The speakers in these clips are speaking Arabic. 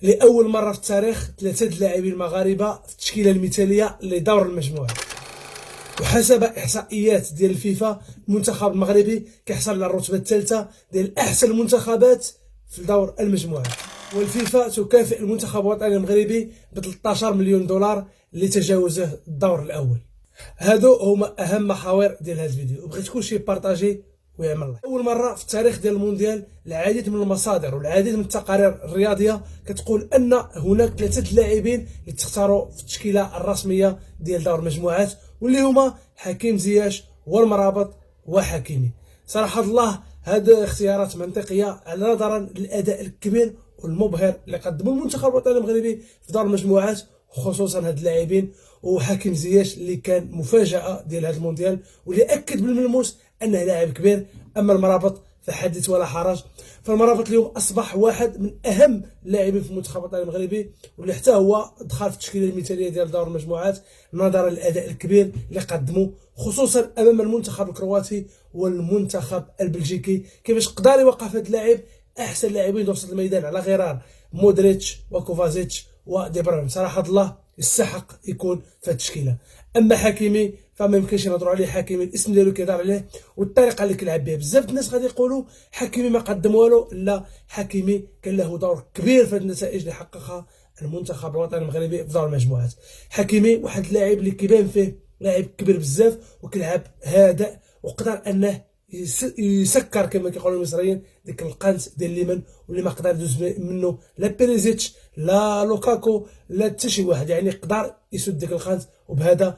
لأول مرة في التاريخ 3 اللاعبين المغاربة في التشكيلة المثالية لدور المجموعة. وحسب إحصائيات ديال الفيفا المنتخب المغربي كيحصل على الرتبة الثالثة ديال أحسن المنتخبات في دور المجموعة. والفيفا تكافئ المنتخب الوطني المغربي ب 13 مليون دولار لتجاوزه الدور الأول. هادو هما أهم محاور ديال هذا الفيديو، وبغيت كلشي يبارطاجي ويعمل لايك. اول مره في التاريخ ديال المونديال العديد من المصادر والعديد من التقارير الرياضيه كتقول ان هناك 3 اللاعبين اللي تختاروا في التشكيله الرسميه ديال دور المجموعات، واللي هما حكيم زياش والمرابط وحكيمي. صراحه الله هاد اختيارات منطقيه نظرا للاداء الكبير والمبهر اللي قدمه المنتخب الوطني المغربي في دور المجموعات، خصوصا هاد اللاعبين وحكيم زياش اللي كان مفاجاه ديال هذا المونديال واللي اكد بالملموس انه لاعب كبير. اما المرابط فحدث ولا حرج، فالمرابط اليوم اصبح واحد من اهم اللاعبين في المنتخب الوطني المغربي، واللي حتى هو دخل في التشكيله المثاليه ديال دور المجموعات نظرا للاداء الكبير اللي قدمه، خصوصا امام المنتخب الكرواتي والمنتخب البلجيكي. كيفاش قدر يوقف هذا اللاعب احسن لاعبين وسط الميدان على غرار مودريتش وكوفازيتش ودي بروين. صراحه الله يستحق يكون في التشكيله. اما حكيمي فما يمكنش نهضروا عليه، حكيمي الاسم ديالو كيدار عليه والطريقه اللي كيلعب بها. بزاف الناس غادي يقولوا حكيمي ما قدم والو، لا، حكيمي كان له دور كبير في النتائج اللي حققها المنتخب الوطني المغربي في دور المجموعات. حكيمي واحد اللاعب اللي كيبان فيه لاعب كبير بزاف وكيلعب هادئ، وقدر انه يسكر كما كيقولوا المصريين ديك القنت ديال الليمن، واللي ما قدر يدوز منه لا بيريزيتش لا لوكاكو لا حتى شي واحد. يعني قدر يسد ديك القنت، وبهذا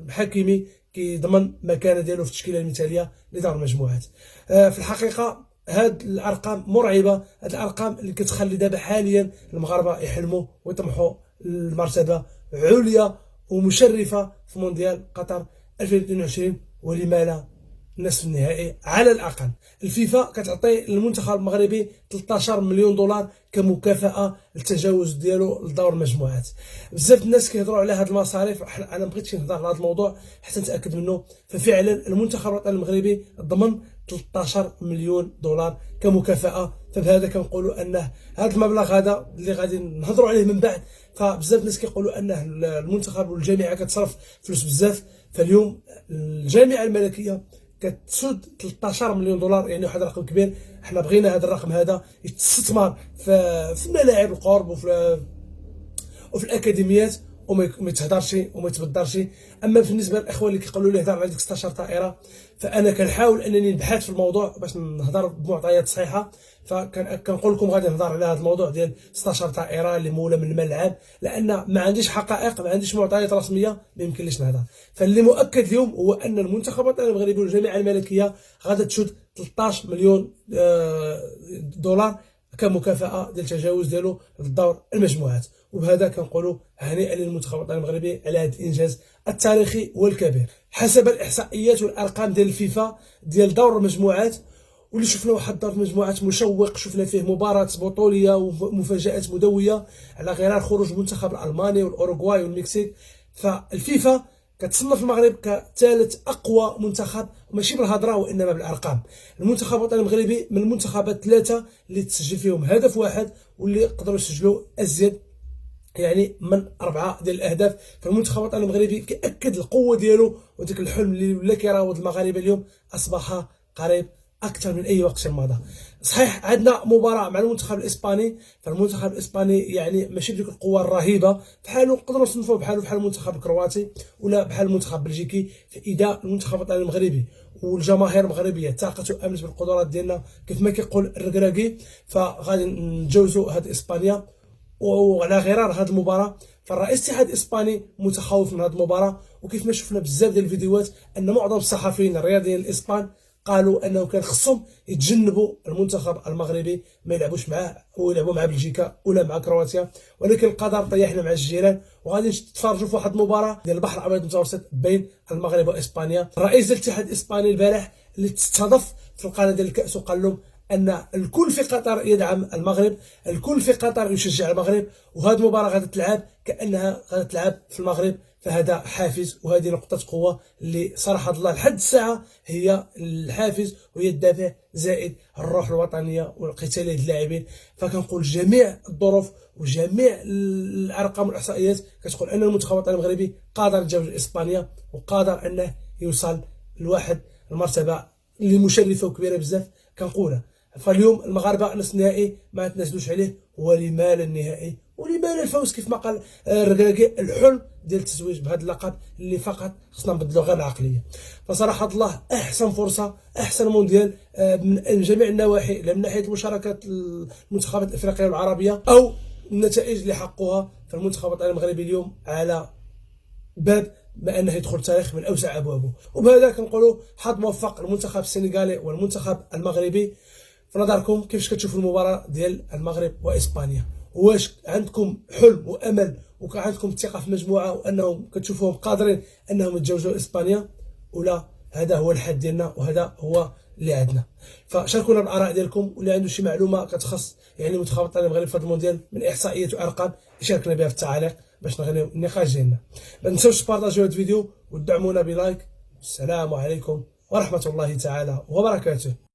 حكيمي كيضمن مكانه ديالو في التشكيله المثاليه لدور المجموعات. في الحقيقه هاد الارقام مرعبه، هاد الارقام اللي كتخلي دابا حاليا المغاربه يحلموا ويطمحوا لمرتبه عليا ومشرفه في مونديال قطر 2022، ولما لا نصف النهائي على الاقل. الفيفا كتعطي للمنتخب المغربي 13 مليون دولار كمكافاه للتجاوز ديالو لدور المجموعات. بزاف الناس كيهضروا على هاد المصاريف، انا ما بغيتش نهضر على هذا الموضوع حتى نتاكد منه. ففعلا المنتخب الوطني المغربي ضمن 13 مليون دولار كمكافاه، فبهذا كنقولوا انه هذا المبلغ هذا اللي غادي نهضروا عليه من بعد، فبزاف الناس كيقولوا انه المنتخب والجامعه كتصرف فلوس بزاف. فاليوم الجامعه الملكيه كتسد 13 مليون دولار، يعني واحد الرقم كبير. احنا بغينا هذا الرقم هذا يتستثمر في ملاعب القرب وفي الاكاديميات، وما يتهدرش وما يتبدرش. اما بالنسبه للاخوان اللي كيقولوا لي هضر على ديك 16 طائره، فانا كنحاول انني نبحث في الموضوع باش نهضر بمعطيات صحيحه. فكنقول لكم غادي نهضر على هذا الموضوع ديال 16 طائره اللي موله من الملعب، لان ما عنديش حقائق، ما عنديش معطيات رسميه، ما يمكنليش نهضر. فاللي مؤكد اليوم هو ان المنتخب الوطني المغربي والجامعه الملكيه غادا تشد 13 مليون دولار كمكافاه ديال التجاوز ديالو للدور المجموعات. وبهذا كنقولوا هنيئا للمنتخب الوطني المغربي على هذا الانجاز التاريخي والكبير. حسب الاحصائيات والارقام ديال الفيفا ديال دور المجموعات، واللي شفنا واحد دور المجموعات مشوق، شفنا فيه مباراه بطوليه ومفاجات مدويه على غرار خروج المنتخب الالماني والاوروغواي والمكسيك. فالفيفا كتصنف المغرب كثالث اقوى منتخب، ماشي بالهضره وانما بالارقام. المنتخب الوطني المغربي من المنتخبات 3 اللي تسجل فيهم هدف واحد، واللي قدروا يسجلوا ازيد يعني من 4 ديال الاهداف. فالمنتخب الوطني المغربي كيأكد القوه ديالو، وديك الحلم اللي ولا كيراود المغاربه اليوم اصبح قريب اكثر من اي وقت مضى. صحيح عندنا مباراه مع المنتخب الاسباني، فالمنتخب الاسباني يعني ماشي بديك القوه الرهيبه بحالو، نقدروا نصنفوه بحال المنتخب الكرواتي ولا بحال المنتخب البلجيكي. فاذا المنتخب الوطني المغربي والجماهير المغربيه ثقت وامنت بالقدرات ديالنا كيف ما كيقول الركراكي، فغادي نتجاوزوا هذه اسبانيا. وعلى غرار هذه المباراه فالرئيس الاتحاد الاسباني متخوف من هذه المباراه، وكيف ما شفنا بزاف ديال الفيديوهات ان معظم الصحفيين الرياضيين الاسبان قالوا انه كان خصهم يتجنبوا المنتخب المغربي، ما يلعبوش معاه ويلعبوا مع بلجيكا ولا مع كرواتيا. ولكن القدر طيحنا مع الجيران، وغادي تفرجوا في واحد المباراه ديال البحر الابيض المتوسط بين المغرب واسبانيا. الرئيس ديال الاتحاد الاسباني البارح اللي تستضاف في القناه ديال الكاس وقال لهم ان الكل في قطر يدعم المغرب، الكل في قطر يشجع المغرب، وهذه المباراه غادي تلعب كانها غادي تلعب في المغرب. فهذا حافز، وهذه نقطة قوة اللي صراحة الله لحد الساعة هي الحافز وهي الدافع، زائد الروح الوطنية والقتالية اللاعبين. فكنقول جميع الظروف وجميع الأرقام والإحصائيات كتقول أن المنتخب الوطني المغربي قادر يتجاوز إسبانيا، وقادر أنه يوصل لواحد المرتبة اللي مشرفة وكبيرة بزاف كنقولها. فاليوم المغاربة نصف النهائي ما تنازلوش عليه، ولما لا النهائي ولما لا الفوز. كيف ما قال الركراكي، الحلم ديال التتويج بهذا اللقب اللي فقط خصنا نبدلو غير العقليه. فصراحه الله احسن فرصه، احسن مونديال من جميع النواحي، لا من ناحيه المشاركات المنتخبات الافريقيه والعربيه او النتائج اللي حققوها. فالمنتخب الوطني المغربي اليوم على باب ما انه يدخل التاريخ من اوسع ابوابه. وبهذا كنقولوا حظ موفق للمنتخب السنغالي والمنتخب المغربي. في نظركم كيفاش كتشوفوا المباراه ديال المغرب واسبانيا؟ واش عندكم حلم وامل وعندكم الثقه في المجموعه وانهم كتشوفوهم قادرين انهم يتجاوزوا اسبانيا، ولا هذا هو الحد ديالنا وهذا هو اللي عندنا؟ فشاركونا بالاراء ديالكم، واللي عنده شي معلومه كتخص يعني المنتخب الوطني المغربي في هذا المونديال من احصائيات وارقام يشاركنا بها في التعاليق باش نغنيو النقاش ديالنا. ما تنساوش تبارطاجيو هذا الفيديو وتدعمونا بلايك. السلام عليكم ورحمه الله تعالى وبركاته.